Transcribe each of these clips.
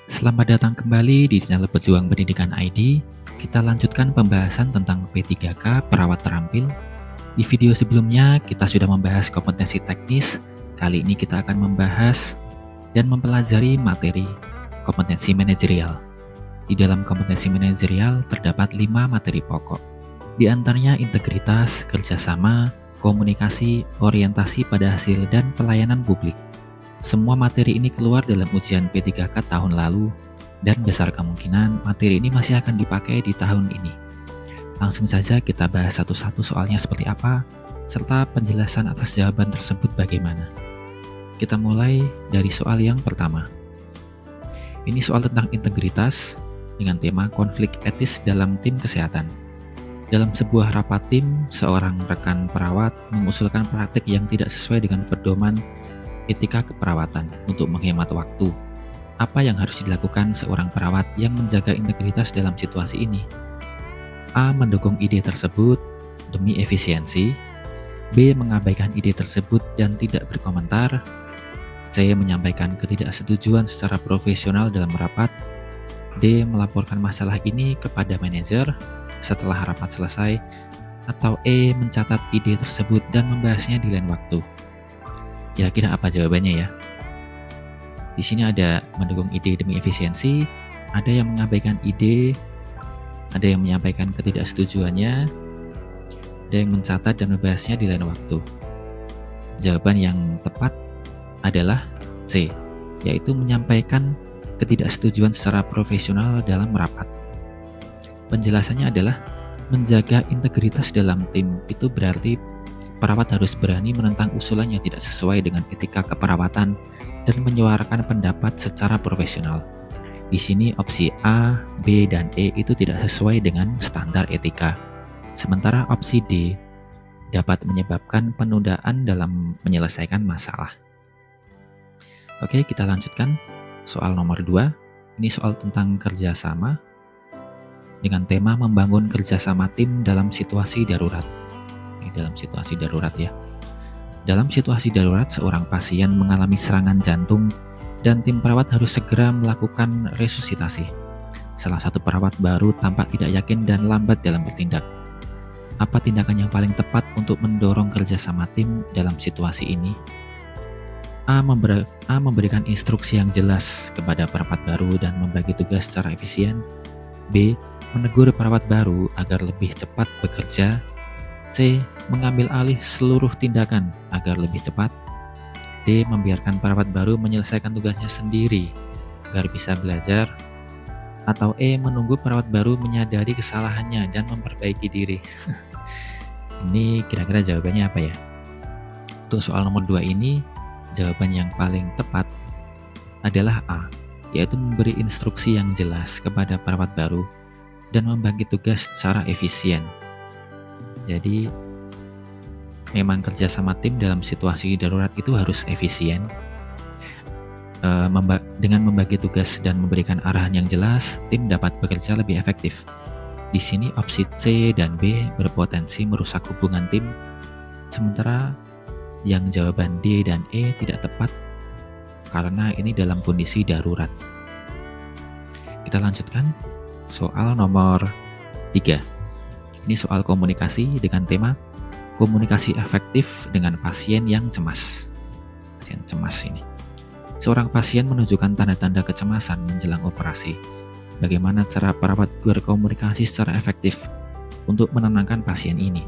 Selamat datang kembali di channel Pejuang Pendidikan ID. Kita lanjutkan pembahasan tentang P3K Perawat Terampil. Di video sebelumnya kita sudah membahas kompetensi teknis. Kali ini kita akan membahas dan mempelajari materi kompetensi manajerial. Di dalam kompetensi manajerial terdapat 5 materi pokok. Di antaranya integritas, kerjasama, komunikasi, orientasi pada hasil, dan pelayanan publik. Semua materi ini keluar dalam ujian P3K tahun lalu, dan besar kemungkinan materi ini masih akan dipakai di tahun ini. Langsung saja kita bahas satu-satu soalnya seperti apa, serta penjelasan atas jawaban tersebut bagaimana. Kita mulai dari soal yang pertama. Ini soal tentang integritas dengan tema konflik etis dalam tim kesehatan. Dalam sebuah rapat tim, seorang rekan perawat mengusulkan praktik yang tidak sesuai dengan pedoman etika keperawatan untuk menghemat waktu. Apa yang harus dilakukan seorang perawat yang menjaga integritas dalam situasi ini? A. Mendukung ide tersebut demi efisiensi. B. Mengabaikan ide tersebut dan tidak berkomentar. C. Menyampaikan ketidaksetujuan secara profesional dalam rapat. D. Melaporkan masalah ini kepada manajer setelah rapat selesai. Atau E. Mencatat ide tersebut dan membahasnya di lain waktu. Kira-kira apa jawabannya ya? Di sini ada mendukung ide demi efisiensi, ada yang mengabaikan ide, ada yang menyampaikan ketidaksetujuannya, ada yang mencatat dan membahasnya di lain waktu. Jawaban yang tepat adalah C, yaitu menyampaikan ketidaksetujuan secara profesional dalam rapat. Penjelasannya adalah menjaga integritas dalam tim itu berarti perawat harus berani menentang usulan yang tidak sesuai dengan etika keperawatan dan menyuarakan pendapat secara profesional. Di sini opsi A, B, dan E itu tidak sesuai dengan standar etika. Sementara opsi D dapat menyebabkan penundaan dalam menyelesaikan masalah. Oke, kita lanjutkan. Soal nomor 2. Ini soal tentang kerjasama dengan tema membangun kerjasama tim dalam situasi darurat. Dalam situasi darurat ya. Dalam situasi darurat, seorang pasien mengalami serangan jantung dan tim perawat harus segera melakukan resusitasi. Salah satu perawat baru tampak tidak yakin dan lambat dalam bertindak. Apa tindakan yang paling tepat untuk mendorong kerjasama tim dalam situasi ini? A. Memberikan instruksi yang jelas kepada perawat baru dan membagi tugas secara efisien. B. Menegur perawat baru agar lebih cepat bekerja. C. Mengambil alih seluruh tindakan agar lebih cepat. D. Membiarkan perawat baru menyelesaikan tugasnya sendiri agar bisa belajar. Atau E. Menunggu perawat baru menyadari kesalahannya dan memperbaiki diri. Ini kira-kira jawabannya apa ya? Untuk soal nomor 2 ini, jawaban yang paling tepat adalah A, yaitu memberi instruksi yang jelas kepada perawat baru dan membagi tugas secara efisien. Jadi memang kerjasama tim dalam situasi darurat itu harus efisien. Dengan membagi tugas dan memberikan arahan yang jelas, tim dapat bekerja lebih efektif. Di sini opsi C dan B berpotensi merusak hubungan tim, sementara yang jawaban D dan E tidak tepat karena ini dalam kondisi darurat. Kita lanjutkan soal nomor 3. Ini soal komunikasi dengan tema komunikasi efektif dengan pasien yang cemas. Pasien cemas ini. Seorang pasien menunjukkan tanda-tanda kecemasan menjelang operasi. Bagaimana cara perawat berkomunikasi secara efektif untuk menenangkan pasien ini?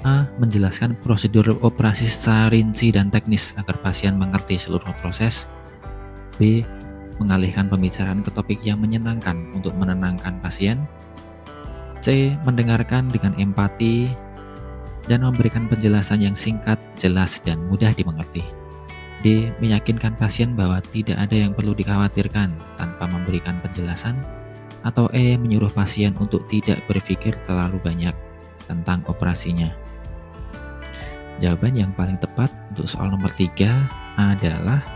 A. Menjelaskan prosedur operasi secara rinci dan teknis agar pasien mengerti seluruh proses. B. Mengalihkan pembicaraan ke topik yang menyenangkan untuk menenangkan pasien. C. Mendengarkan dengan empati dan memberikan penjelasan yang singkat, jelas, dan mudah dimengerti. D. Meyakinkan pasien bahwa tidak ada yang perlu dikhawatirkan tanpa memberikan penjelasan. Atau E. Menyuruh pasien untuk tidak berpikir terlalu banyak tentang operasinya. Jawaban yang paling tepat untuk soal nomor 3 adalah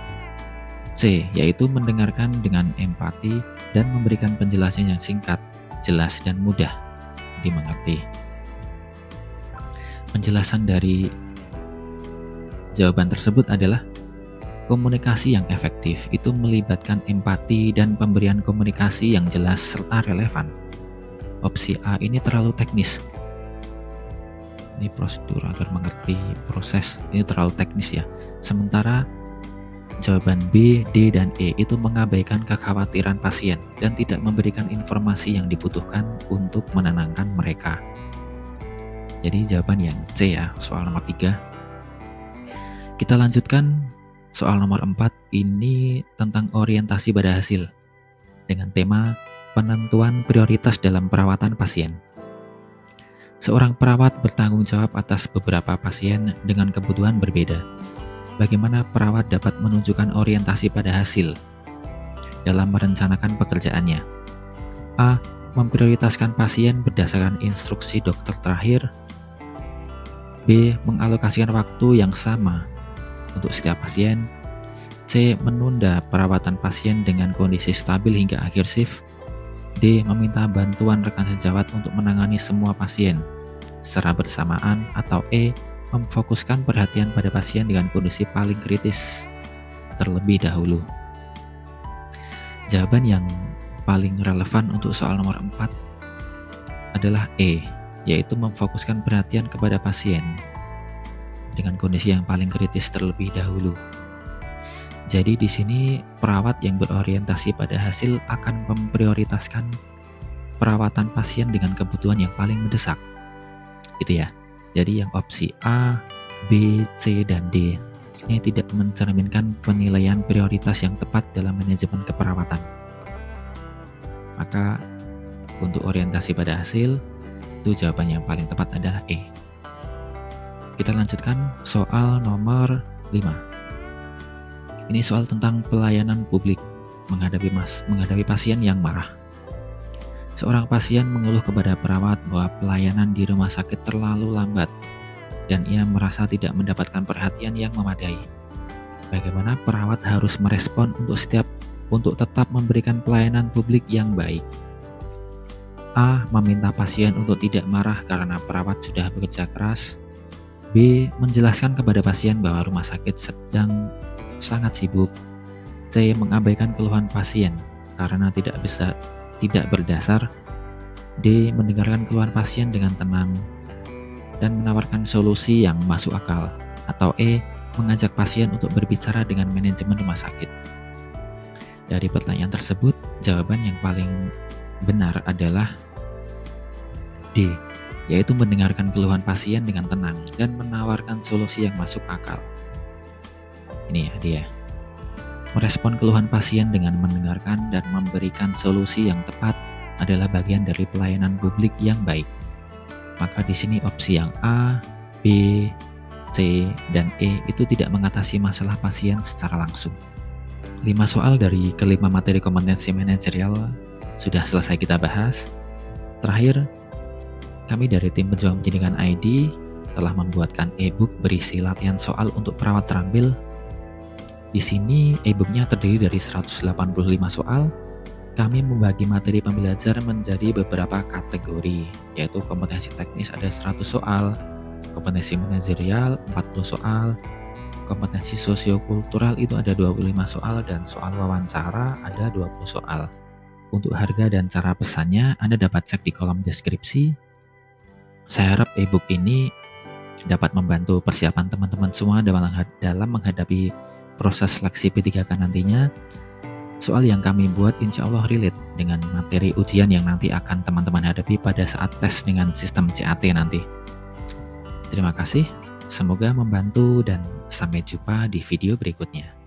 C, yaitu mendengarkan dengan empati dan memberikan penjelasan yang singkat, jelas, dan mudah dimengerti. Penjelasan dari jawaban tersebut adalah Komunikasi yang efektif itu melibatkan empati dan pemberian komunikasi yang jelas serta relevan. Opsi A ini terlalu teknis. Ini prosedur agar mengerti proses, ini terlalu teknis ya. Sementara jawaban B, D, dan E itu mengabaikan kekhawatiran pasien dan tidak memberikan informasi yang dibutuhkan untuk menenangkan mereka. Jadi jawaban yang C ya, soal nomor 3. Kita lanjutkan soal nomor 4, ini tentang orientasi pada hasil dengan tema penentuan prioritas dalam perawatan pasien. Seorang perawat bertanggung jawab atas beberapa pasien dengan kebutuhan berbeda. Bagaimana perawat dapat menunjukkan orientasi pada hasil dalam merencanakan pekerjaannya? A. Memprioritaskan pasien berdasarkan instruksi dokter terakhir. B. Mengalokasikan waktu yang sama untuk setiap pasien. C. Menunda perawatan pasien dengan kondisi stabil hingga akhir shift. D. Meminta bantuan rekan sejawat untuk menangani semua pasien secara bersamaan. Atau E. Memfokuskan perhatian pada pasien dengan kondisi paling kritis terlebih dahulu. Jawaban yang paling relevan untuk soal nomor 4 adalah E, yaitu memfokuskan perhatian kepada pasien dengan kondisi yang paling kritis terlebih dahulu. Jadi di sini perawat yang berorientasi pada hasil akan memprioritaskan perawatan pasien dengan kebutuhan yang paling mendesak. Gitu ya. Jadi yang opsi A, B, C, dan D ini tidak mencerminkan penilaian prioritas yang tepat dalam manajemen keperawatan. Maka untuk orientasi pada hasil, itu jawaban yang paling tepat adalah E. Kita lanjutkan soal nomor 5. Ini soal tentang pelayanan publik menghadapi pasien yang marah. Seorang pasien mengeluh kepada perawat bahwa pelayanan di rumah sakit terlalu lambat dan ia merasa tidak mendapatkan perhatian yang memadai. Bagaimana perawat harus merespon untuk tetap memberikan pelayanan publik yang baik? A. Meminta pasien untuk tidak marah karena perawat sudah bekerja keras. B. Menjelaskan kepada pasien bahwa rumah sakit sedang sangat sibuk. C. Mengabaikan keluhan pasien karena tidak berdasar. D. Mendengarkan keluhan pasien dengan tenang dan menawarkan solusi yang masuk akal. Atau E. Mengajak pasien untuk berbicara dengan manajemen rumah sakit. Dari pertanyaan tersebut, jawaban yang paling benar adalah D, yaitu mendengarkan keluhan pasien dengan tenang dan menawarkan solusi yang masuk akal. Ini ya dia. Merespon keluhan pasien dengan mendengarkan dan memberikan solusi yang tepat adalah bagian dari pelayanan publik yang baik. Maka di sini opsi yang A, B, C, dan E itu tidak mengatasi masalah pasien secara langsung. 5 soal dari kelima materi kompetensi manajerial sudah selesai kita bahas. Terakhir, kami dari tim Pejuang Pendidikan ID telah membuatkan e-book berisi latihan soal untuk perawat terampil. Di sini e-booknya terdiri dari 185 soal. Kami membagi materi pembelajar menjadi beberapa kategori, yaitu kompetensi teknis ada 100 soal, kompetensi manajerial 40 soal, kompetensi sosiokultural itu ada 25 soal, dan soal wawancara ada 20 soal. Untuk harga dan cara pesannya Anda dapat cek di kolom deskripsi. Saya harap e-book ini dapat membantu persiapan teman-teman semua dalam menghadapi proses seleksi P3K nantinya. Soal yang kami buat insya Allah relate dengan materi ujian yang nanti akan teman-teman hadapi pada saat tes dengan sistem CAT nanti. Terima kasih, semoga membantu dan sampai jumpa di video berikutnya.